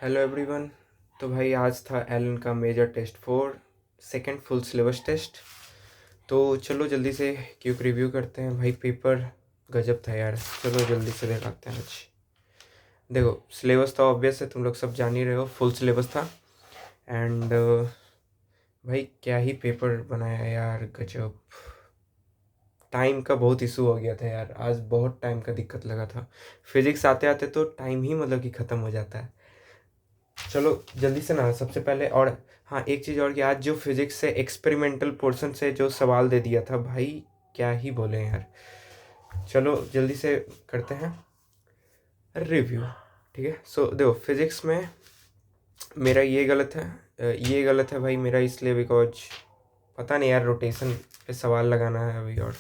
Hello everyone. तो भाई आज था एलन का major test 4 second full syllabus test. तो चलो जल्दी से क्विक रिव्यू करते हैं। भाई पेपर गजब था यार। चलो जल्दी से दिखाते हैं। आज देखो सिलेबस तो ऑब्वियस है, तुम लोग सब जान ही रहे हो, फुल सिलेबस था। एंड भाई क्या ही पेपर बनाया यार, गजब। टाइम का बहुत इशू हो गया था यार, आज बहुत टाइम का दिक्कत लगा था। फिजिक्स आते आते तो टाइम ही मतलब कि ख़त्म हो जाता है। चलो जल्दी से ना, सबसे पहले और हाँ एक चीज़ और कि आज जो फिजिक्स से एक्सपेरिमेंटल पोर्शन से जो सवाल दे दिया था भाई, क्या ही बोले यार। चलो जल्दी से करते हैं रिव्यू। ठीक है, सो देखो फिजिक्स में मेरा ये गलत है, ये गलत है भाई मेरा, इसलिए बिकॉज पता नहीं यार, रोटेशन पे सवाल लगाना है अभी। और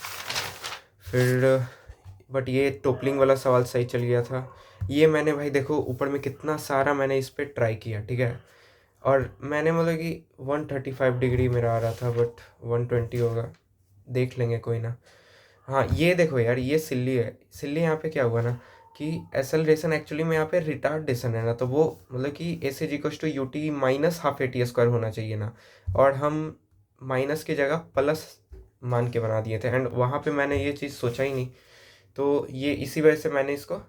फिर बट ये टोपलिंग वाला सवाल सही चल गया था। ये मैंने भाई देखो ऊपर में कितना सारा मैंने इस पर ट्राई किया, ठीक है। और मैंने मतलब कि 135 डिग्री मेरा आ रहा था, बट 120 होगा, देख लेंगे कोई ना। हाँ ये देखो यार, ये सिल्ली है। सिल्ली यहाँ पे क्या हुआ ना कि एसेलरेशन एक्चुअली में यहाँ पे रिटार्डेशन है ना, तो वो मतलब कि S is equal to U T minus half A T square होना चाहिए ना। और हम माइनस की जगह प्लस मान के बना दिए थे, एंड वहाँ पे मैंने ये चीज़ सोचा ही नहीं। तो ये इसी वजह से मैंने इसको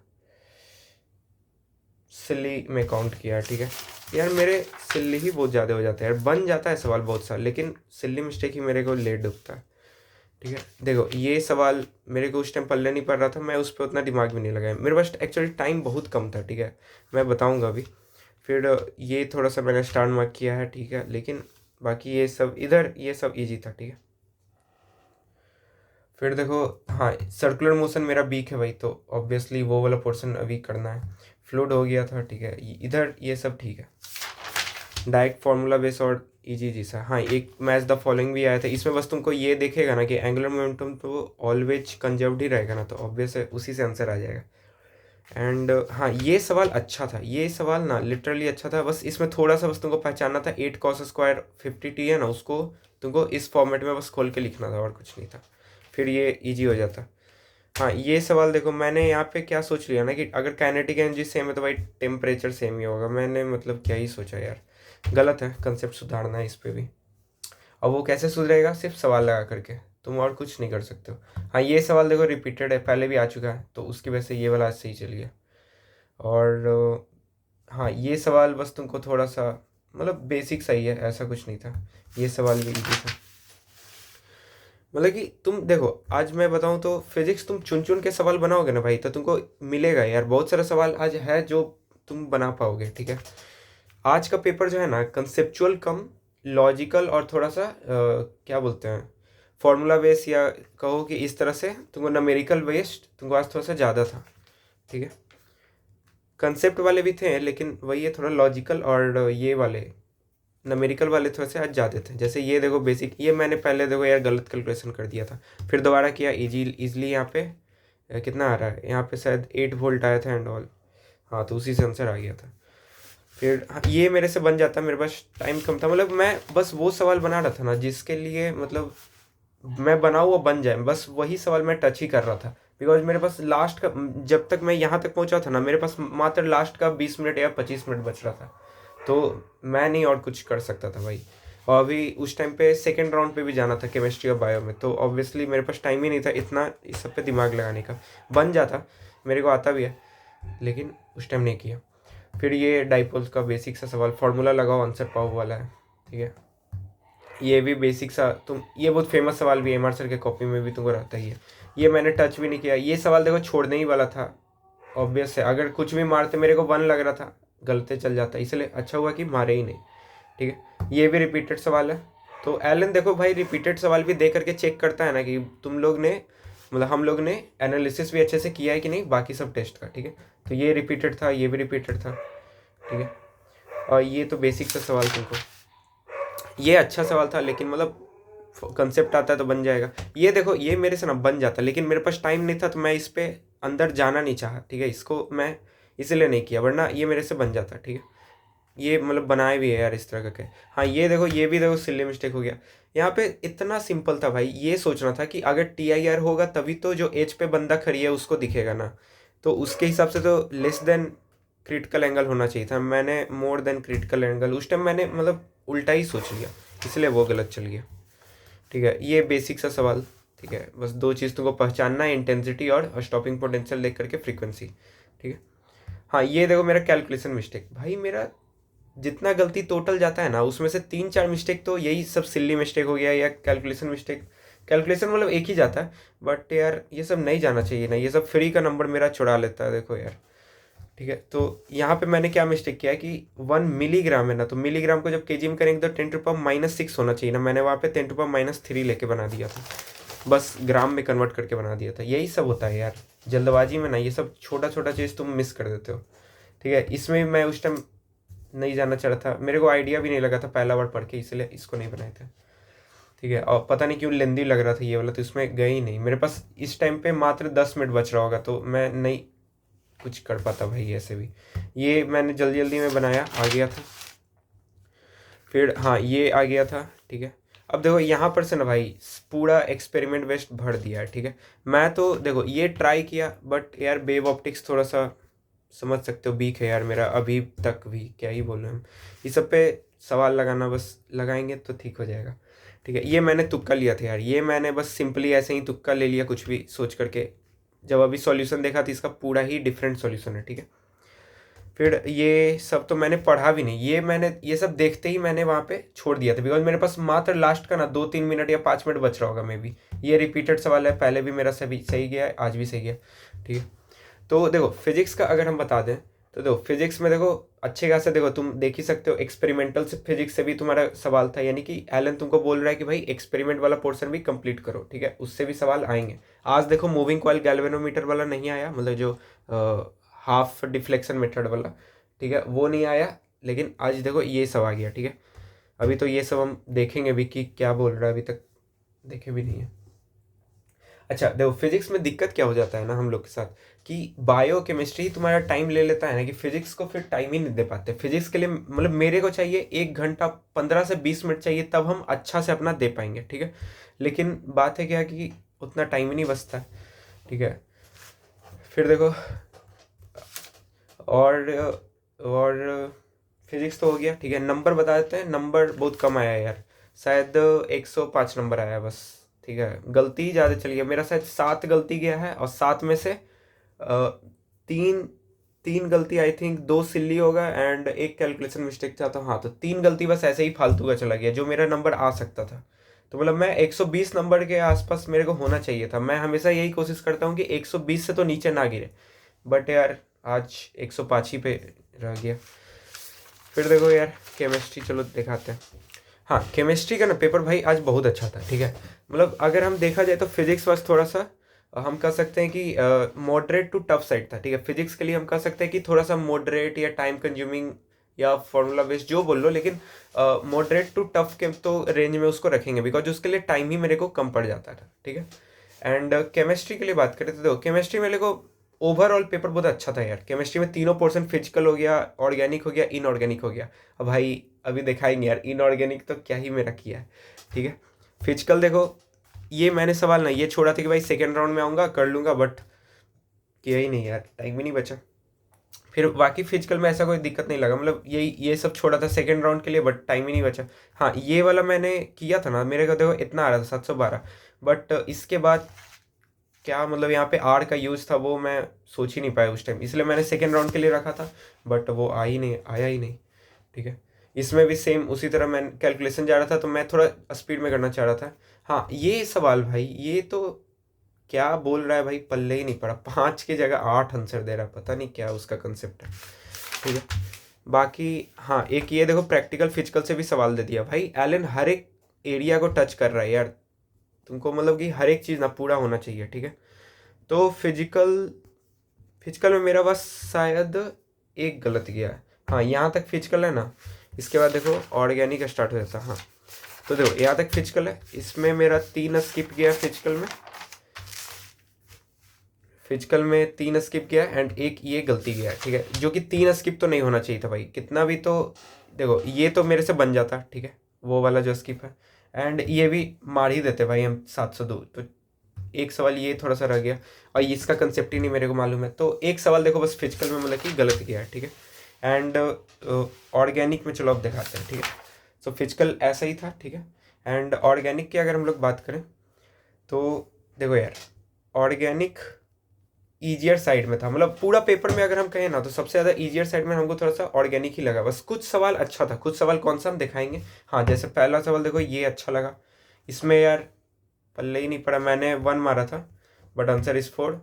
सिल्ली में काउंट किया, ठीक है। यार मेरे सिल्ली ही बहुत ज़्यादा हो जाता है यार, बन जाता है सवाल बहुत सारा, लेकिन सिल्ली मिस्टेक ही मेरे को लेट डूबता है। ठीक है, देखो ये सवाल मेरे को उस टाइम पल्ले नहीं पड़ रहा था, मैं उस पर उतना दिमाग भी नहीं लगाया, मेरे पास एक्चुअली टाइम बहुत कम था, ठीक है। मैं बताऊंगा अभी। फिर ये थोड़ा सा मैंने स्टार मार्क किया है, ठीक है, लेकिन बाकी ये सब इधर ये सब इजी था, ठीक है। फिर देखो, हाँ सर्कुलर मोशन मेरा वीक है भाई, तो ऑब्वियसली वो वाला पोर्शन अभी करना है। फ्लूइड हो गया था, ठीक है, इधर ये सब ठीक है। डायरेक्ट फार्मूला बेस और इजी जी सा। हाँ एक मैच द फॉलोइंग भी आया था, इसमें बस तुमको ये देखेगा ना कि एंगुलर मोमेंटम तो ऑलवेज कंजर्व्ड ही रहेगा ना, तो ऑब्वियस है उसी से आंसर आ जाएगा। एंड हाँ ये सवाल अच्छा था, ये सवाल ना लिटरली अच्छा था, बस इसमें थोड़ा सा बस तुमको पहचानना था 8 कॉस स्क्वायर 50t है ना, उसको तुमको इस फॉर्मेट में बस खोल के लिखना था और कुछ नहीं था, फिर ये इजी हो जाता। हाँ ये सवाल देखो, मैंने यहाँ पे क्या सोच लिया ना कि अगर काइनेटिक एनर्जी सेम है तो भाई टेम्परेचर सेम ही होगा। मैंने मतलब क्या ही सोचा यार, गलत है, कंसेप्ट सुधारना है इस पे भी। और वो कैसे सुधरेगा, सिर्फ सवाल लगा करके, तुम और कुछ नहीं कर सकते हो। हाँ ये सवाल देखो रिपीटेड है, पहले भी आ चुका है, तो उसकी वजह से ये वाला आज सही चल गया। और हाँ ये सवाल बस तुमको थोड़ा सा मतलब बेसिक सही है, ऐसा कुछ नहीं था। ये सवाल भी इजी था। मतलब कि तुम देखो, आज मैं बताऊं तो फिजिक्स तुम चुन चुन के सवाल बनाओगे ना भाई, तो तुमको मिलेगा यार, बहुत सारा सवाल आज है जो तुम बना पाओगे, ठीक है। आज का पेपर जो है ना कंसेप्चुअल कम लॉजिकल और थोड़ा सा क्या बोलते हैं फॉर्मूला बेस्ड, या कहो कि इस तरह से तुमको न्यूमेरिकल बेस्ड तुमको आज थोड़ा सा ज़्यादा था, ठीक है। कंसेप्ट वाले भी थे, लेकिन वही है थोड़ा लॉजिकल और ये वाले न्यूमेरिकल वाले थोड़े से आज ज़्यादा थे। जैसे ये देखो बेसिक, ये मैंने पहले देखो यार गलत कैलकुलेशन कर दिया था, फिर दोबारा किया इजीली। यहाँ पे कितना आ रहा है, यहाँ पे शायद 8 वोल्ट आया था एंड ऑल। हाँ तो उसी से आंसर आ गया था। फिर हाँ, ये मेरे से बन जाता, मेरे पास टाइम कम था, मतलब मैं बस वो सवाल बना रहा था ना जिसके लिए मतलब मैं बनाऊँ वो बन जाए, बस वही सवाल मैं टच ही कर रहा था। बिकॉज मेरे पास लास्ट का, जब तक मैं यहाँ तक पहुँचा था ना, मेरे पास मात्र लास्ट का 20 मिनट या 25 मिनट बच रहा था, तो मैं नहीं और कुछ कर सकता था भाई। और अभी उस टाइम पे सेकेंड राउंड पे भी जाना था केमिस्ट्री और बायो में, तो ऑब्वियसली मेरे पास टाइम ही नहीं था इतना इस सब पे दिमाग लगाने का। बन जाता, मेरे को आता भी है, लेकिन उस टाइम नहीं किया। फिर ये डाइपोल का बेसिक सा सवाल, फार्मूला लगाओ आंसर पाओ वाला है, ठीक है। ये भी बेसिक सा, तुम ये बहुत फेमस सवाल भी है, एम आर सर के कॉपी में भी तुमको रहता ही है। ये मैंने टच भी नहीं किया, ये सवाल देखो छोड़ने ही वाला था, ऑब्वियस है, अगर कुछ भी मारते मेरे को 1 लग रहा था, गलते चल जाता, इसलिए अच्छा हुआ कि मारे ही नहीं, ठीक है। ये भी रिपीटेड सवाल है, तो एलन देखो भाई रिपीटेड सवाल भी दे करके चेक करता है ना कि तुम लोग ने मतलब हम लोग ने एनालिसिस भी अच्छे से किया है कि नहीं बाकी सब टेस्ट का, ठीक है। तो ये रिपीटेड था, ये भी रिपीटेड था, ठीक है। और ये तो बेसिक सा सवाल तुमको, ये अच्छा सवाल था, लेकिन मतलब कंसेप्ट आता है तो बन जाएगा। ये देखो ये मेरे से ना बन जाता, लेकिन मेरे पास टाइम नहीं था, तो मैं इस पे अंदर जाना नहीं चाहा, ठीक है, इसको मैं इसीलिए नहीं किया, वरना ये मेरे से बन जाता, ठीक है। ये मतलब बनाए भी है यार इस तरह का। हाँ ये देखो, ये भी देखो सिल्ली मिस्टेक हो गया। यहाँ पे इतना सिंपल था भाई, ये सोचना था कि अगर TIR होगा तभी तो जो एज पे बंदा खड़ी है उसको दिखेगा ना, तो उसके हिसाब से तो लेस देन क्रिटिकल एंगल होना चाहिए था, मैंने मोर देन क्रिटिकल एंगल उस टाइम मैंने मतलब उल्टा ही सोच लिया, इसलिए वो गलत चल गया। ठीक है, ये बेसिक सा सवाल। ठीक है, बस दो चीज़ तुमको पहचानना है, इंटेंसिटी और स्टॉपिंग पोटेंशियल देख करके फ्रीक्वेंसी। ठीक है, हाँ ये देखो मेरा कैलकुलेशन मिस्टेक, भाई मेरा जितना गलती टोटल जाता है ना उसमें से 3-4 मिस्टेक तो यही सब सिल्ली मिस्टेक हो गया या कैलकुलेशन मिस्टेक। कैलकुलेशन मतलब एक ही जाता है, बट यार ये सब नहीं जाना चाहिए ना, ये सब फ्री का नंबर मेरा चुरा लेता है, देखो यार। ठीक है, तो यहाँ पे मैंने क्या मिस्टेक किया है कि 1 मिलीग्राम है ना, तो मिलीग्राम को जब केजी में करेंगे तो 10⁻⁻6 होना चाहिए ना, मैंने वहाँ पे 10⁻³ लेके बना दिया था, बस ग्राम में कन्वर्ट करके बना दिया था। यही सब होता है यार जल्दबाजी में ना, ये सब छोटा छोटा चीज़ तुम मिस कर देते हो। ठीक है, इसमें मैं उस टाइम नहीं जानना चाह रहा था, मेरे को आइडिया भी नहीं लगा था पहला बार पढ़ के, इसलिए इसको नहीं बनाए थे। ठीक है, और पता नहीं क्यों लेंदी लग रहा था ये वाला, तो इसमें गई ही नहीं। मेरे पास इस टाइम पे मात्र 10 मिनट बच रहा होगा, तो मैं नहीं कुछ कर पाता भाई ऐसे भी। ये मैंने जल्दी जल्दी में बनाया, आ गया था। फिर हाँ ये आ गया था। ठीक है, अब देखो यहाँ पर से ना भाई पूरा एक्सपेरिमेंट वेस्ट भर दिया है। ठीक है, मैं तो देखो ये ट्राई किया, बट यार वेव ऑप्टिक्स थोड़ा सा समझ सकते हो वीक है यार मेरा अभी तक भी, क्या ही बोल रहे हैं हम। इस सब पे सवाल लगाना, बस लगाएंगे तो ठीक हो जाएगा। ठीक है, ये मैंने तुक्का लिया था यार, ये मैंने बस सिंपली ऐसे ही तुक्का ले लिया कुछ भी सोच करके, जब अभी सॉल्यूशन देखा तो इसका पूरा ही डिफरेंट सॉल्यूशन है। ठीक है, फिर ये सब तो मैंने पढ़ा भी नहीं, ये मैंने ये सब देखते ही मैंने वहाँ पे छोड़ दिया था, बिकॉज मेरे पास मात्र लास्ट का ना 2-3 मिनट या 5 मिनट बच रहा होगा मे बी। ये रिपीटेड सवाल है, पहले भी मेरा सभी सही गया है, आज भी सही गया। ठीक है, तो देखो फिजिक्स का अगर हम बता दें तो देखो फिजिक्स में देखो अच्छे खासे देखो तुम देख ही सकते हो, एक्सपेरिमेंटल से फिजिक्स से भी तुम्हारा सवाल था, यानी कि एलन तुमको बोल रहा है कि भाई एक्सपेरिमेंट वाला पोर्शन भी कंप्लीट करो। ठीक है, उससे भी सवाल आएंगे। आज देखो मूविंग कॉइल गैल्वेनोमीटर वाला नहीं आया, मतलब जो हाफ डिफ्लेक्शन मेथड वाला, ठीक है वो नहीं आया, लेकिन आज देखो ये सब आ गया। ठीक है, अभी तो ये सब हम देखेंगे भी कि क्या बोल रहा है, अभी तक देखे भी नहीं है। अच्छा देखो फिजिक्स में दिक्कत क्या हो जाता है ना हम लोग के साथ, कि बायो केमिस्ट्री तुम्हारा टाइम ले लेता है ना, कि फिजिक्स को फिर टाइम ही नहीं दे पाते। फिजिक्स के लिए मतलब मेरे को चाहिए 1 घंटा 15 से 20 मिनट चाहिए, तब हम अच्छा से अपना दे पाएंगे। ठीक है, लेकिन बात है क्या कि उतना टाइम ही नहीं बचता है। ठीक है, फिर देखो और फिजिक्स तो हो गया। ठीक है, नंबर बता देते हैं, नंबर बहुत कम आया है यार, शायद 105 नंबर आया है बस। ठीक है, गलती ज़्यादा चली गया मेरा, शायद 7 गलती गया है, और 7 में से तीन तीन गलती आई थिंक, 2 सिल्ली होगा एंड एक कैलकुलेशन मिस्टेक था, तो हाँ तो 3 गलती बस ऐसे ही फालतू का चला गया, जो मेरा नंबर आ सकता था। तो मतलब मैं 120 नंबर के आसपास मेरे को होना चाहिए था, मैं हमेशा यही कोशिश करता हूँ कि 120 से तो नीचे ना गिरे, बट यार आज 105 ही पे रह गया। फिर देखो यार केमिस्ट्री, चलो दिखाते हैं। हाँ केमिस्ट्री का ना पेपर भाई आज बहुत अच्छा था। ठीक है, मतलब अगर हम देखा जाए तो फिजिक्स बस थोड़ा सा हम कह सकते हैं कि मॉडरेट टू टफ साइड था। ठीक है, फिजिक्स के लिए हम कह सकते हैं कि थोड़ा सा मॉडरेट या टाइम कंज्यूमिंग या फॉर्मूला बेस्ड जो बोल लो, लेकिन मॉडरेट टू टफ के तो रेंज में उसको रखेंगे, बिकॉज उसके लिए टाइम ही मेरे को कम पड़ जाता था। ठीक है, एंड केमिस्ट्री के लिए बात करें तो देखो केमिस्ट्री मेरे को ओवरऑल पेपर बहुत अच्छा था यार। केमिस्ट्री में तीनों पोर्शन, फिजिकल हो गया, ऑर्गेनिक हो गया, इनऑर्गेनिक हो गया। अब भाई अभी दिखाएंगे यार इनऑर्गेनिक तो क्या ही मेरा किया है। ठीक है, फिजिकल देखो ये मैंने सवाल ना ये छोड़ा था कि भाई सेकेंड राउंड में आऊँगा कर लूँगा, बट किया ही नहीं यार, टाइम ही नहीं बचा। फिर बाकी फिजिकल में ऐसा कोई दिक्कत नहीं लगा, मतलब ये सब छोड़ा था सेकेंड राउंड के लिए, बट टाइम ही नहीं बचा। हाँ ये वाला मैंने किया था ना, मेरे को देखो इतना आ रहा था 712, बट इसके बाद क्या मतलब यहाँ पे आर का यूज़ था वो मैं सोच ही नहीं पाया उस टाइम, इसलिए मैंने सेकेंड राउंड के लिए रखा था, बट वो आया ही नहीं। ठीक है, इसमें भी सेम उसी तरह मैं कैलकुलेशन जा रहा था, तो मैं थोड़ा स्पीड में करना चाह रहा था। हाँ ये सवाल भाई ये तो क्या बोल रहा है भाई, पल्ले ही नहीं पड़ा, 5 की जगह 8 आंसर दे रहा है, पता नहीं क्या उसका कंसेप्ट है। ठीक है, बाकी हाँ एक ये देखो प्रैक्टिकल फिजिकल से भी सवाल दे दिया भाई, एलन हर एक एरिया को टच कर रहा है यार, तुमको मतलब कि हर एक चीज़ ना पूरा होना चाहिए। ठीक है, तो फिजिकल में मेरा बस शायद एक गलत गया है। हाँ यहाँ तक फिजिकल है ना, इसके बाद देखो ऑर्गेनिक स्टार्ट हो जाता है। हाँ तो देखो यहाँ तक फिजिकल है, इसमें मेरा 3 स्किप गया फिजिकल में 3 स्किप गया एंड एक ये गलती गया। ठीक है, जो कि 3 स्किप तो नहीं होना चाहिए था भाई, कितना भी तो देखो ये तो मेरे से बन जाता। ठीक है, वो वाला जो स्किप है, एंड ये भी मार ही देते भाई हम 702, तो एक सवाल ये थोड़ा सा रह गया और इसका कंसेप्ट ही नहीं मेरे को मालूम है। तो एक सवाल देखो बस फिजिकल में मतलब कि गलत गया है, ठीक है। एंड ऑर्गेनिक में चलो अब दिखाते हैं, ठीक है। सो फिजिकल ऐसा ही था, ठीक है। एंड ऑर्गेनिक की अगर हम लोग बात करें तो देखो यार, ऑर्गेनिक ईजियर साइड में था, मतलब पूरा पेपर में अगर हम कहें ना तो सबसे ज़्यादा ईजियर साइड में हमको थोड़ा सा ऑर्गेनिक ही लगा। बस कुछ सवाल अच्छा था, कुछ सवाल कौन सा हम दिखाएंगे। हाँ, जैसे पहला सवाल देखो ये अच्छा लगा, इसमें यार पल्ले ही नहीं पड़ा, मैंने 1 मारा था बट आंसर इज 4।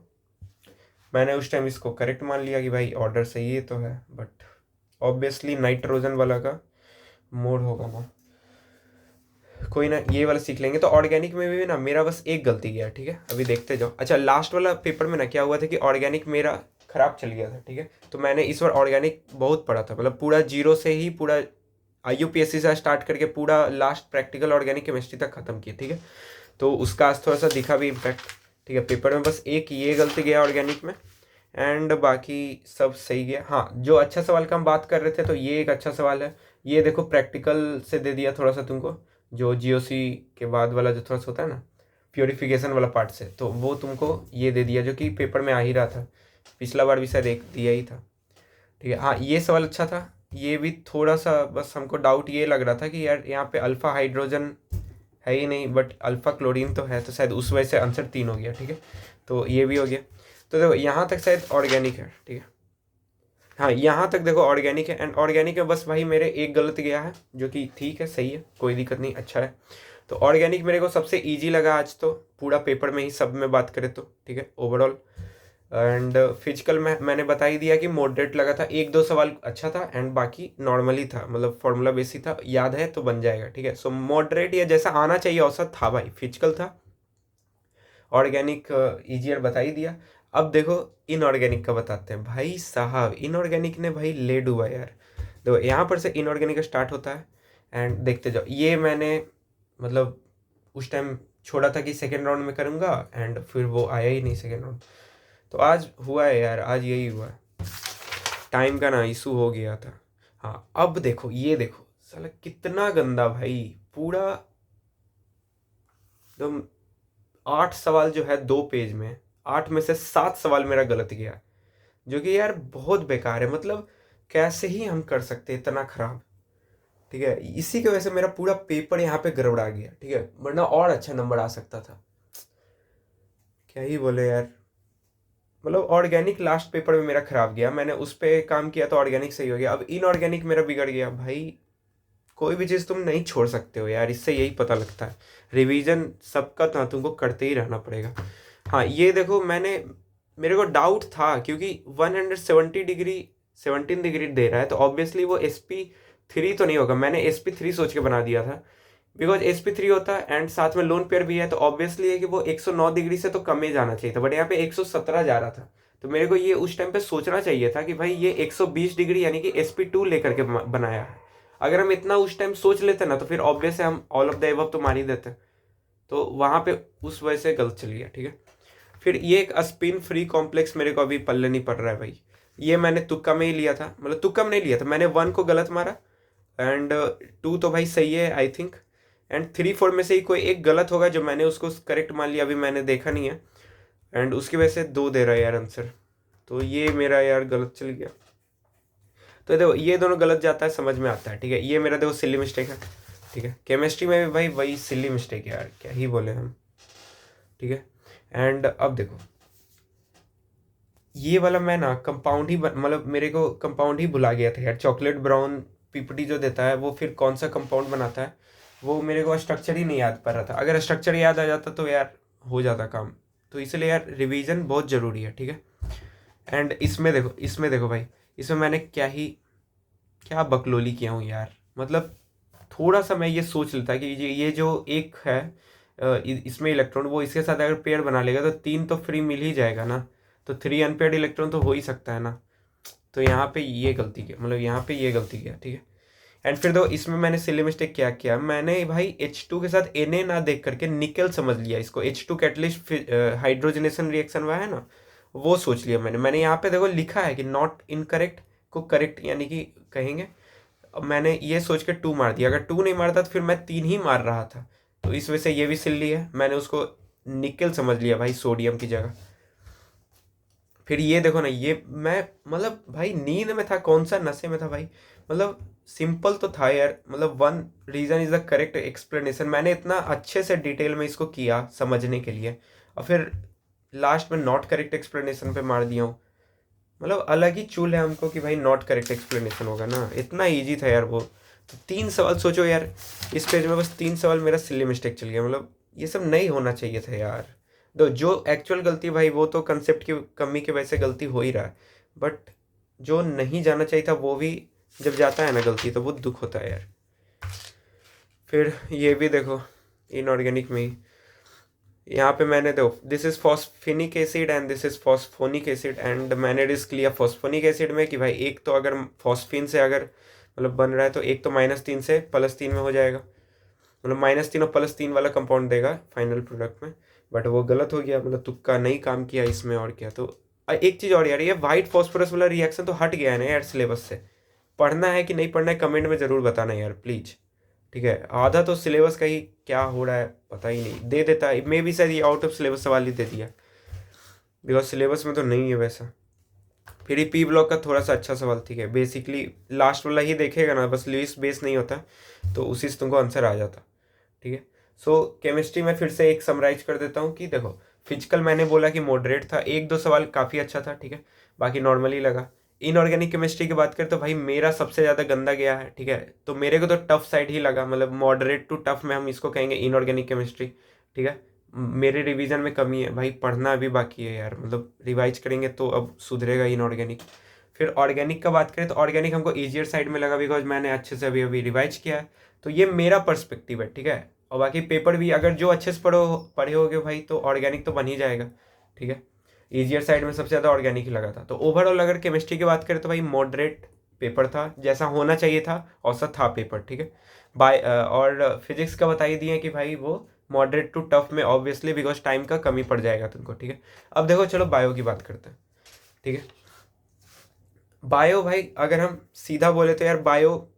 मैंने उस टाइम इसको करेक्ट मान लिया कि भाई ऑर्डर सही है तो है, बट ऑब्वियसली नाइट्रोजन वाला का मोड होगा ना, कोई ना, ये वाला सीख लेंगे। तो ऑर्गेनिक में भी ना मेरा बस एक गलती गया, ठीक है। अभी देखते जाओ। अच्छा, लास्ट वाला पेपर में ना क्या हुआ था कि ऑर्गेनिक मेरा खराब चल गया था, ठीक है। तो मैंने इस बार ऑर्गेनिक बहुत पढ़ा था, मतलब पूरा जीरो से ही पूरा IUPSC से स्टार्ट करके पूरा लास्ट प्रैक्टिकल ऑर्गेनिक केमिस्ट्री तक खत्म किया, ठीक है। तो उसका आज थोड़ा सा दिखा भी इम्पैक्ट, ठीक है। पेपर में बस एक ये गलती गया ऑर्गेनिक में, एंड बाकी सब सही गया। हाँ, जो अच्छा सवाल का हम बात कर रहे थे तो ये एक अच्छा सवाल है। ये देखो प्रैक्टिकल से दे दिया थोड़ा सा तुमको, जो GOC के बाद वाला जो थोड़ा सा होता है ना प्योरीफिकेशन वाला पार्ट से, तो वो तुमको ये दे दिया जो कि पेपर में आ ही रहा था, पिछला बार भी शायद एक दिया ही था, ठीक है। हाँ, ये सवाल अच्छा था। ये भी थोड़ा सा बस हमको डाउट ये लग रहा था कि यार यहाँ पे अल्फ़ा हाइड्रोजन है ही नहीं, बट अल्फ़ा क्लोरीन तो है, तो शायद उस वजह से आंसर 3 हो गया, ठीक है। तो ये भी हो गया। तो देखो यहाँ तक शायद ऑर्गेनिक है, ठीक है। हाँ, यहाँ तक देखो ऑर्गेनिक है, एंड ऑर्गेनिक में बस भाई मेरे एक गलत गया है, जो कि ठीक है, सही है, कोई दिक्कत नहीं, अच्छा है। तो ऑर्गेनिक मेरे को सबसे इजी लगा आज, तो पूरा पेपर में ही सब में बात करें तो, ठीक है, ओवरऑल। एंड फिजिकल में मैंने बता ही दिया कि मॉडरेट लगा था, एक दो सवाल अच्छा था एंड बाकी नॉर्मली था, मतलब फॉर्मूला बेसिक था, याद है तो बन जाएगा, ठीक है। सो मॉडरेट या जैसा आना चाहिए औसत था भाई, फिजिकल था। ऑर्गेनिक ईजियर बता ही दिया। अब देखो इनऑर्गेनिक का बताते हैं भाई साहब। इनऑर्गेनिक ने भाई ले डूबा यार। देखो यहाँ पर से इनऑर्गेनिक स्टार्ट होता है, एंड देखते जाओ। ये मैंने मतलब उस टाइम छोड़ा था कि सेकेंड राउंड में करूँगा, एंड फिर वो आया ही नहीं सेकेंड राउंड। तो आज हुआ है यार, आज यही हुआ है, टाइम का ना इशू हो गया था। हाँ, अब देखो, ये देखो साला कितना गंदा भाई, पूरा एकदम 8 सवाल जो है 2 पेज में, 8 में से 7 सवाल मेरा गलत गया, जो कि यार बहुत बेकार है। मतलब कैसे ही हम कर सकते हैं इतना खराब, ठीक है। इसी की वजह से मेरा पूरा पेपर यहाँ पे गड़बड़ा गया, ठीक है, वरना और अच्छा नंबर आ सकता था। क्या ही बोले यार, मतलब ऑर्गेनिक लास्ट पेपर में मेरा खराब गया, मैंने उस पर काम किया तो ऑर्गेनिक सही हो गया। अब इनऑर्गेनिक मेरा बिगड़ गया भाई। कोई भी चीज़ तुम नहीं छोड़ सकते हो यार, इससे यही पता लगता है। रिवीजन सबका था, तुमको करते ही रहना पड़ेगा। हाँ, ये देखो मेरे को डाउट था क्योंकि 170 डिग्री 17 डिग्री दे रहा है, तो ऑब्वियसली वो SP3 तो नहीं होगा। मैंने SP3 सोच के बना दिया था, बिकॉज SP3 होता है एंड साथ में लोन पेयर भी है, तो ऑब्वियसली है कि वो 109 डिग्री से तो कम ही जाना चाहिए था, बट यहाँ पे 117 जा रहा था। तो मेरे को ये उस टाइम पे सोचना चाहिए था कि भाई ये 120 डिग्री यानी कि SP2 लेकर के बनाया है। अगर हम इतना उस टाइम सोच लेते ना तो फिर ऑब्वियस है हम ऑल ऑफ द एबव तो मार ही देते। तो वहाँ पे उस वजह से गलत चल गया, ठीक है। फिर ये एक स्पिन फ्री कॉम्प्लेक्स मेरे को अभी पल्ले नहीं पड़ रहा है भाई। ये मैंने तुक्का में ही लिया था, मतलब तुक्का में नहीं लिया था, मैंने 1 को गलत मारा, एंड 2 तो भाई सही है आई थिंक, एंड 3 4 में से ही कोई एक गलत होगा जो मैंने उसको करेक्ट मान लिया, अभी मैंने देखा नहीं है, एंड उसकी वजह से 2 दे रहा है यार आंसर। तो ये मेरा यार गलत चल गया। तो देखो ये दोनों गलत जाता है, समझ में आता है, ठीक है। ये मेरा देखो सिली मिस्टेक है, ठीक है। केमिस्ट्री में भी भाई वही सिली मिस्टेक है यार, क्या ही बोले हम, ठीक है। एंड अब देखो ये वाला मैं ना कंपाउंड ही मतलब मेरे को कंपाउंड ही भुला गया था यार। चॉकलेट ब्राउन PPT जो देता है वो फिर कौन सा कंपाउंड बनाता है, वो मेरे को स्ट्रक्चर ही नहीं याद पड़ रहा था। अगर स्ट्रक्चर याद आ जाता तो यार हो जाता काम। तो इसलिए यार रिवीजन बहुत ज़रूरी है, ठीक है। एंड इसमें देखो भाई, इसमें मैंने क्या बकलोली किया हूँ यार। मतलब थोड़ा सा मैं ये सोच लेता कि ये जो एक है इसमें इलेक्ट्रॉन, वो इसके साथ अगर पेयर बना लेगा तो 3 तो फ्री मिल ही जाएगा ना, तो 3 अनपेयर्ड इलेक्ट्रॉन तो हो ही सकता है ना। तो यहाँ पे ये गलती किया, मतलब यहाँ पे ये गलती किया, ठीक है। एंड फिर दो इसमें मैंने सिली मिस्टेक क्या किया, मैंने भाई H2 के साथ Na ना देख करके निकल समझ लिया इसको। H2 कैटलिस्ट हाइड्रोजनेशन रिएक्शन हुआ है ना, वो सोच लिया मैंने यहाँ पे देखो लिखा है कि नॉट इनकरेक्ट को करेक्ट यानी कि कहेंगे। अब मैंने ये सोच के 2 मार दिया, अगर 2 नहीं मारता तो फिर मैं 3 ही मार रहा था। तो इस वजह से ये भी सिल्ली है, मैंने उसको निकल समझ लिया भाई सोडियम की जगह। फिर ये देखो ना, ये मैं मतलब भाई नींद में था, कौन सा नशे में था भाई, मतलब सिंपल तो था यार, मतलब one reason is the correct explanation. मैंने इतना अच्छे से डिटेल में इसको किया समझने के लिए, और फिर लास्ट में नॉट करेक्ट एक्सप्लेनेशन पे मार दिया हूँ। मतलब अलग ही चूल है हमको कि भाई नॉट करेक्ट एक्सप्लेनेशन होगा ना, इतना इजी था यार वो। तो 3 सवाल सोचो यार, इस पेज में बस 3 सवाल मेरा सिल्ली मिस्टेक चल गया, मतलब ये सब नहीं होना चाहिए था यार। तो जो एक्चुअल गलती भाई, वो तो कंसेप्ट की कमी की वजह से गलती हो ही रहा है, बट जो नहीं जाना चाहिए था वो भी जब जाता है ना गलती, तो वो दुख होता है यार। फिर ये भी देखो, इनऑर्गेनिक में ही यहाँ पे मैंने देखो, this is phosphinic acid and this is phosphonic acid, and मैंने रिस्क लिया फॉस्फोनिक एसिड में कि भाई एक तो अगर फॉस्फिन से अगर मतलब बन रहा है, तो एक तो -3 से +3 में हो जाएगा, मतलब -3 और +3 वाला कंपाउंड देगा फाइनल प्रोडक्ट में। बट वो गलत हो गया, मतलब तुक्का नहीं काम किया इसमें, और क्या। तो एक चीज़ और यार, ये वाइट फॉस्फोरस वाला रिएक्शन तो हट गया है ना यार सिलेबस से। पढ़ना है कि नहीं पढ़ना है कमेंट में ज़रूर बताना यार प्लीज़, ठीक है। आधा तो सिलेबस का ही क्या हो रहा है पता ही नहीं, दे देता है मे बी शायद ये आउट ऑफ सिलेबस सवाल ही दे दिया, बिकॉज सिलेबस में तो नहीं है वैसा। फिर ये पी ब्लॉक का थोड़ा सा अच्छा सवाल, ठीक है, बेसिकली लास्ट वाला ही देखेगा ना, बस लिस्ट बेस नहीं होता, तो उसी से तुमको आंसर आ जाता, ठीक है। सो केमिस्ट्री में फिर से एक समराइज कर देता हूँ कि देखो, फिजिकल मैंने बोला कि मॉडरेट था, 1-2 सवाल काफ़ी अच्छा था, ठीक है, बाकी नॉर्मली लगा। इनऑर्गेनिक केमिस्ट्री की बात करें तो भाई मेरा सबसे ज़्यादा गंदा गया है, ठीक है, तो मेरे को तो टफ साइड ही लगा, मतलब मॉडरेट टू टफ में हम इसको कहेंगे इनऑर्गेनिक केमिस्ट्री, ठीक है। मेरे रिवीजन में कमी है भाई, पढ़ना अभी बाकी है यार, मतलब रिवाइज करेंगे तो अब सुधरेगा इनऑर्गेनिक। फिर ऑर्गेनिक का बात करें तो ऑर्गेनिक हमको ईजियर साइड में लगा, बिकॉज मैंने अच्छे से अभी अभी रिवाइज किया है, तो ये मेरा पर्सपेक्टिव है, ठीक है। और बाकी पेपर भी अगर जो अच्छे से पढ़े होगे भाई, तो ऑर्गेनिक तो बन ही जाएगा, ठीक है। ईजियर साइड में सबसे ज़्यादा ऑर्गेनिक ही लगा था। तो ओवरऑल अगर केमिस्ट्री की बात करें तो भाई मॉडरेट पेपर था, जैसा होना चाहिए था, औसत था पेपर, ठीक है। और फिजिक्स का बता ही दिए कि भाई वो मॉडरेट टू टफ में, ऑब्वियसली बिकॉज टाइम का कमी पड़ जाएगा तुमको, ठीक है। अब देखो चलो बायो की बात करते हैं, ठीक है। बायो भाई अगर हम सीधा बोले तो यार, बायो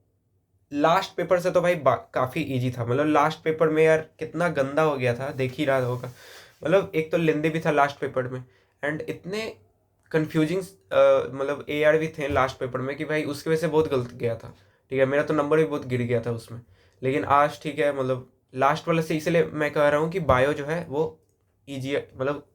लास्ट पेपर से तो भाई काफ़ी इजी था, मतलब लास्ट पेपर में यार कितना गंदा हो गया था, देख ही रहा होगा। मतलब एक तो लेंदी भी था लास्ट पेपर में, एंड इतने कंफ्यूजिंग मतलब AR भी थे लास्ट पेपर में कि भाई उसकी वजह से बहुत गलत गया था, ठीक है। मेरा तो नंबर भी बहुत गिर गया था उसमें, लेकिन आज ठीक है, मतलब लास्ट वाले से, इसलिए मैं कह रहा हूँ कि बायो जो है वो ईजी, मतलब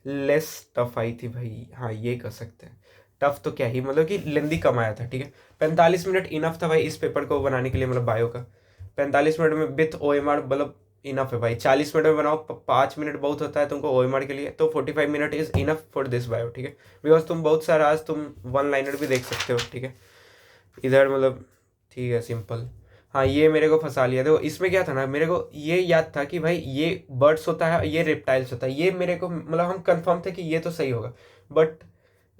लेस टफ आई थी भाई, हाँ ये कह सकते हैं। टफ तो क्या ही, मतलब कि लेंदी कम आया था, ठीक है। 45 मिनट इनफ था भाई इस पेपर को बनाने के लिए, मतलब बायो का 45 मिनट में विथ OMR, मतलब इनफ है भाई। 40 मिनट में बनाओ, 5 मिनट बहुत होता है तुमको OMR के लिए, तो 45 minute is enough for this bio, ठीक है। बिकॉज तुम बहुत सारा आज तुम वन लाइनर भी देख सकते हो, ठीक है, इधर मतलब ठीक है सिंपल। हाँ ये मेरे को फंसा लिया, देखो इसमें क्या था ना, मेरे को ये याद था कि भाई ये बर्ड्स होता है, ये रेप्टाइल्स होता है, ये मेरे को मतलब हम कंफर्म थे कि ये तो सही होगा, बट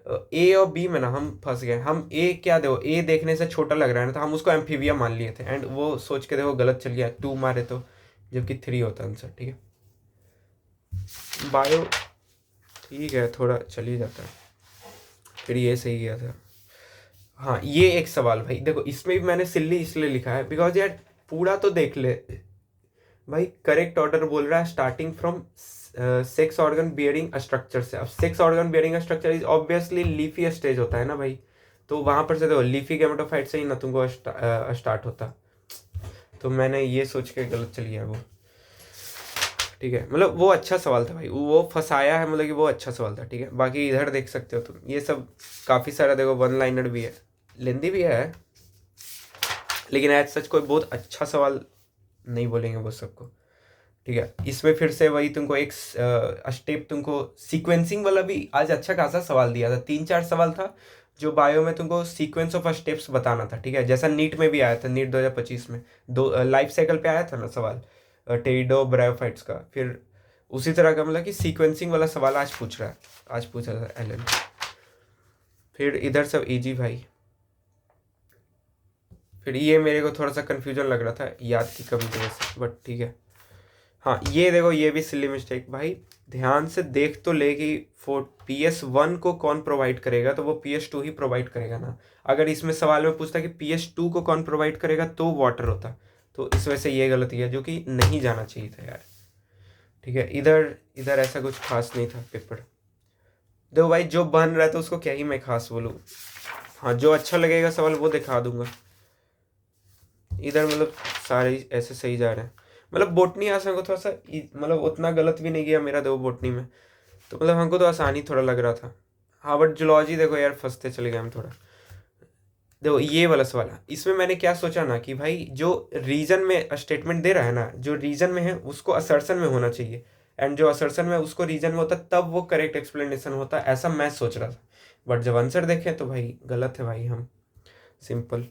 A और B में ना हम फंस गए। हम A क्या, देखो A देखने से छोटा लग रहा है ना, तो हम उसको एम्फीबिया मान लिए थे, एंड वो सोच के देखो गलत चल गया, 2 मारे तो, जबकि 3 होता आंसर, ठीक है। बायो ठीक है, थोड़ा चल ही जाता है, फिर ये सही गया था। हाँ ये एक सवाल भाई, देखो इसमें भी मैंने सिल्ली इसलिए लिखा है बिकॉज यार पूरा तो देख ले भाई, करेक्ट ऑर्डर बोल रहा है starting from sex organ bearing structure से। अब sex organ bearing structure is obviously leafy stage होता है ना भाई, तो वहां पर से देखो लीफी गेमेटोफाइट से ही ना तुमको स्टार्ट होता, तो मैंने ये सोच के गलत चल गया वो, ठीक है। मतलब वो अच्छा सवाल था भाई, वो फंसाया है, मतलब कि वो अच्छा सवाल था, ठीक है। बाकी इधर देख सकते हो तुम, ये सब काफ़ी सारा देखो वन लाइनर भी है, लेंदी भी है, लेकिन एज सच कोई बहुत अच्छा सवाल नहीं बोलेंगे वो सबको, ठीक है। इसमें फिर से वही तुमको एक स्टेप, तुमको सीक्वेंसिंग वाला भी आज अच्छा खासा सवाल दिया था, 3-4 सवाल था जो बायो में तुमको सीक्वेंस ऑफ स्टेप्स बताना था, ठीक है, जैसा नीट में भी आया था, नीट 2025 में दो लाइफ साइकिल पे आया था ना सवाल, टेरिडो ब्रायोफाइट्स का। फिर उसी तरह का मतलब कि सीक्वेंसिंग वाला सवाल आज पूछ रहा है, आज पूछा था एलन। फिर इधर सब इजी भाई। फिर ये मेरे को थोड़ा सा कन्फ्यूजन लग रहा था याद की कमी की वजह से, बट ठीक है। हाँ ये देखो, ये भी सिली मिस्टेक भाई, ध्यान से देख तो ले कि PS1 को कौन प्रोवाइड करेगा, तो वो PS2 ही प्रोवाइड करेगा ना। अगर इसमें सवाल में पूछता कि PS2 को कौन प्रोवाइड करेगा, तो वाटर होता, तो इस वजह से ये गलती है जो कि नहीं जाना चाहिए था यार, ठीक है। इधर इधर ऐसा कुछ खास नहीं था पेपर। देखो भाई, जो बन रहा है तो उसको क्या ही मैं खास बोलूँ। हाँ, जो अच्छा लगेगा सवाल वो दिखा दूंगा। इधर मतलब सारे ऐसे सही जा रहे हैं। मतलब बोटनी आज हमको थोड़ा सा मतलब उतना गलत भी नहीं गया मेरा, देखो बोटनी में तो मतलब हमको तो आसानी थोड़ा लग रहा था। हाँ बट जूलॉजी देखो यार, फंसते चले गए हम थोड़ा। देखो ये वाला सवाल है, इसमें मैंने क्या सोचा ना कि भाई जो रीजन में स्टेटमेंट दे रहा है ना, जो रीजन में है उसको असर्शन में होना चाहिए, एंड जो असर्शन में उसको रीजन में होता तब वो करेक्ट एक्सप्लेनेशन होता, ऐसा मैं सोच रहा था। बट जब आंसर देखें तो भाई गलत है भाई हम, सिंपल।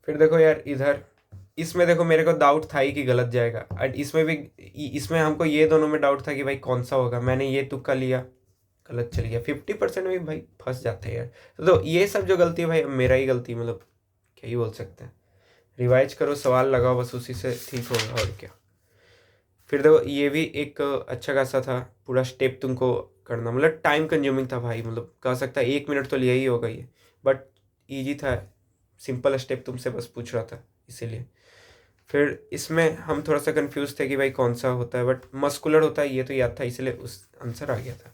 फिर देखो यार इधर, इसमें देखो मेरे को डाउट था ही कि गलत जाएगा, एंड इसमें भी, इसमें हमको ये दोनों में डाउट था कि भाई कौन सा होगा। मैंने ये तुक्का लिया, गलत चल गया। 50% में भी भाई फंस जाते हैं यार। तो ये सब जो गलती है भाई मेरा ही गलती, मतलब क्या ही बोल सकते हैं। रिवाइज करो, सवाल लगाओ, बस उसी से ठीक होगा और क्या। फिर देखो ये भी एक अच्छा खासा था, पूरा स्टेप तुमको करना, मतलब टाइम कंज्यूमिंग था भाई, मतलब कह सकता है 1 मिनट तो लिया ही होगा ये, बट ईजी था, सिंपल स्टेप तुमसे बस पूछ रहा था इसीलिए। फिर इसमें हम थोड़ा सा कंफ्यूज थे कि भाई कौन सा होता है, बट मस्कुलर होता है ये तो याद था, इसलिए उस आंसर आ गया था।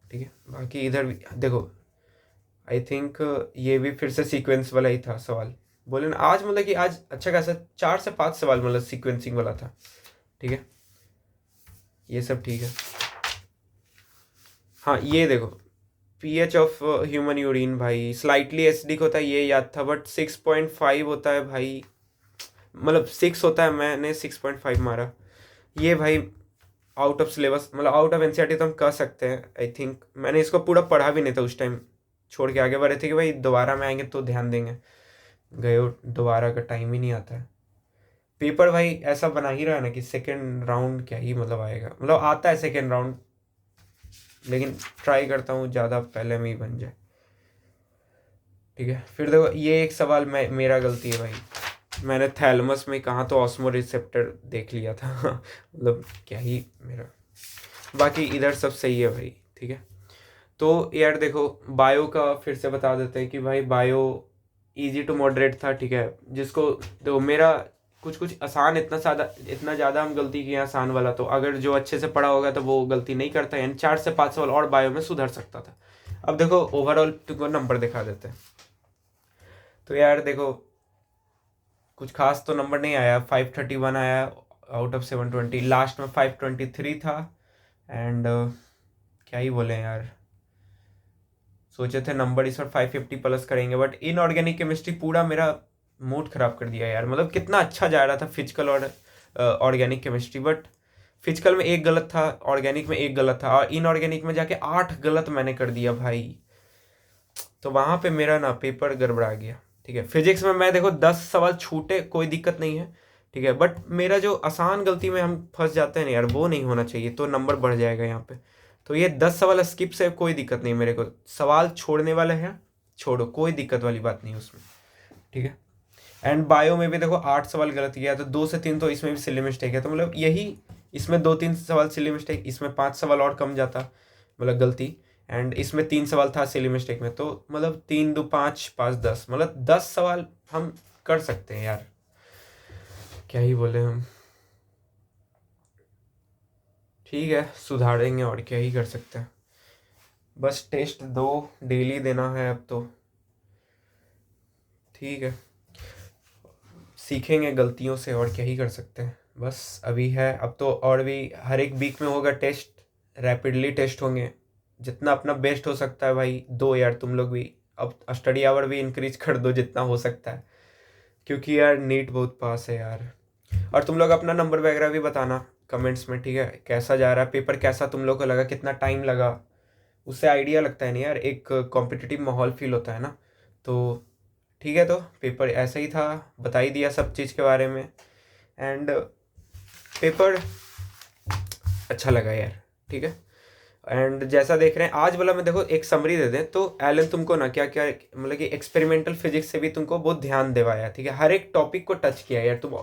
ठीक है, बाकी इधर भी देखो, आई थिंक ये भी फिर से सीक्वेंस वाला ही था सवाल। बोले ना आज, मतलब कि आज अच्छा खासा 4 से 5 सवाल मतलब सीक्वेंसिंग वाला था। ठीक है, ये सब ठीक है। हाँ ये देखो, पीएच ऑफ ह्यूमन यूरिन भाई स्लाइटली एसिडिक होता है ये याद था, बट 6.5 होता है भाई, मतलब 6 होता है, मैंने 6.5 मारा। ये भाई आउट ऑफ सिलेबस, मतलब आउट ऑफ एनसीईआरटी तो हम कह सकते हैं। आई थिंक मैंने इसको पूरा पढ़ा भी नहीं था उस टाइम, छोड़ के आगे बढ़े थे कि भाई दोबारा में आएंगे तो ध्यान देंगे, गए दोबारा का टाइम ही नहीं आता है। पेपर भाई ऐसा बना ही रहा है ना कि सेकेंड राउंड क्या ही मतलब आएगा, मतलब आता है सेकेंड राउंड, लेकिन ट्राई करता हूँ ज़्यादा पहले में ही बन जाए। ठीक है, फिर देखो ये एक सवाल मेरा गलती है भाई, मैंने थैलमस में कहाँ तो ऑस्मो रिसेप्टर देख लिया था मतलब क्या ही मेरा। बाकी इधर सब सही है भाई। ठीक है, तो यार देखो बायो का फिर से बता देते हैं कि भाई बायो इजी टू मॉडरेट था। ठीक है, जिसको देखो मेरा कुछ कुछ आसान, इतना ज़्यादा हम गलती किए आसान वाला, तो अगर जो अच्छे से पढ़ा होगा तो वो गलती नहीं करता, यानी 4 से 5 सवाल और बायो में सुधर सकता था। अब देखो ओवरऑल तुमको नंबर दिखा देते हैं। तो यार देखो कुछ खास तो नंबर नहीं आया, 531 आया आउट ऑफ 720, लास्ट में 523 था। एंड क्या ही बोले यार, सोचे थे नंबर इस बार 550 प्लस करेंगे, बट इनऑर्गेनिक केमिस्ट्री पूरा मेरा मूड खराब कर दिया यार। मतलब कितना अच्छा जा रहा था फिजिकल और ऑर्गेनिक केमिस्ट्री, बट फिजिकल में एक गलत था, ऑर्गेनिक में एक गलत था, और इनऑर्गेनिक में जाके 8 गलत मैंने कर दिया भाई। तो वहाँ पे मेरा ना पेपर गड़बड़ा गया। ठीक है, फिजिक्स में मैं देखो 10 सवाल छूटे कोई दिक्कत नहीं है। ठीक है, बट मेरा जो आसान गलती में हम फंस जाते हैं ना यार, वो नहीं होना चाहिए, तो नंबर बढ़ जाएगा यहाँ पे। तो ये 10 सवाल स्किप से कोई दिक्कत नहीं मेरे को, सवाल छोड़ने वाले हैं छोड़ो, कोई दिक्कत वाली बात नहीं उसमें। ठीक है, एंड बायो में भी देखो 8 सवाल गलत किया, तो 2 से 3 तो इसमें भी सिली मिस्टेक है, तो मतलब यही इसमें 2-3 सवाल सिली मिस्टेक, इसमें 5 सवाल और कम जाता, मतलब गलती। एंड इसमें 3 सवाल था सिली मिस्टेक में, तो मतलब 3 2 5 5 10, मतलब 10 सवाल हम कर सकते हैं यार, क्या ही बोले हम। ठीक है, सुधारेंगे और क्या ही कर सकते हैं, बस टेस्ट दो, डेली देना है अब तो। ठीक है, सीखेंगे गलतियों से और क्या ही कर सकते हैं, बस अभी है, अब तो और भी हर एक वीक में होगा टेस्ट, रैपिडली टेस्ट होंगे, जितना अपना बेस्ट हो सकता है भाई दो यार, तुम लोग भी अब स्टडी आवर भी इंक्रीज कर दो जितना हो सकता है, क्योंकि यार नीट बहुत पास है यार। और तुम लोग अपना नंबर वगैरह भी बताना कमेंट्स में, ठीक है, कैसा जा रहा है पेपर, कैसा तुम लोग को लगा, कितना टाइम लगा, उससे आइडिया लगता है ना यार, एक कॉम्पिटिटिव माहौल फील होता है ना। तो ठीक है, तो पेपर ऐसा ही था, बता ही दिया सब चीज़ के बारे में, एंड पेपर अच्छा लगा यार। ठीक है, एंड जैसा देख रहे हैं आज वाला में देखो एक समरी दे दें तो एलन तुमको ना क्या क्या, मतलब कि एक्सपेरिमेंटल फिजिक्स से भी तुमको बहुत ध्यान दिवाया। ठीक है, हर एक टॉपिक को टच किया यार, तुम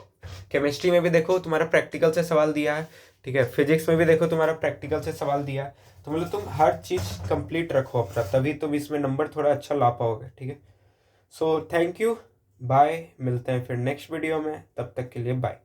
केमिस्ट्री में भी देखो तुम्हारा प्रैक्टिकल से सवाल दिया है। ठीक है, फिजिक्स में भी देखो तुम्हारा प्रैक्टिकल से सवाल दिया है, तो मतलब तुम हर चीज़ कंप्लीट रखो अपना, तभी तुम इसमें नंबर थोड़ा अच्छा ला पाओगे। ठीक है, सो थैंक यू, बाय, मिलते हैं फिर नेक्स्ट वीडियो में, तब तक के लिए बाय।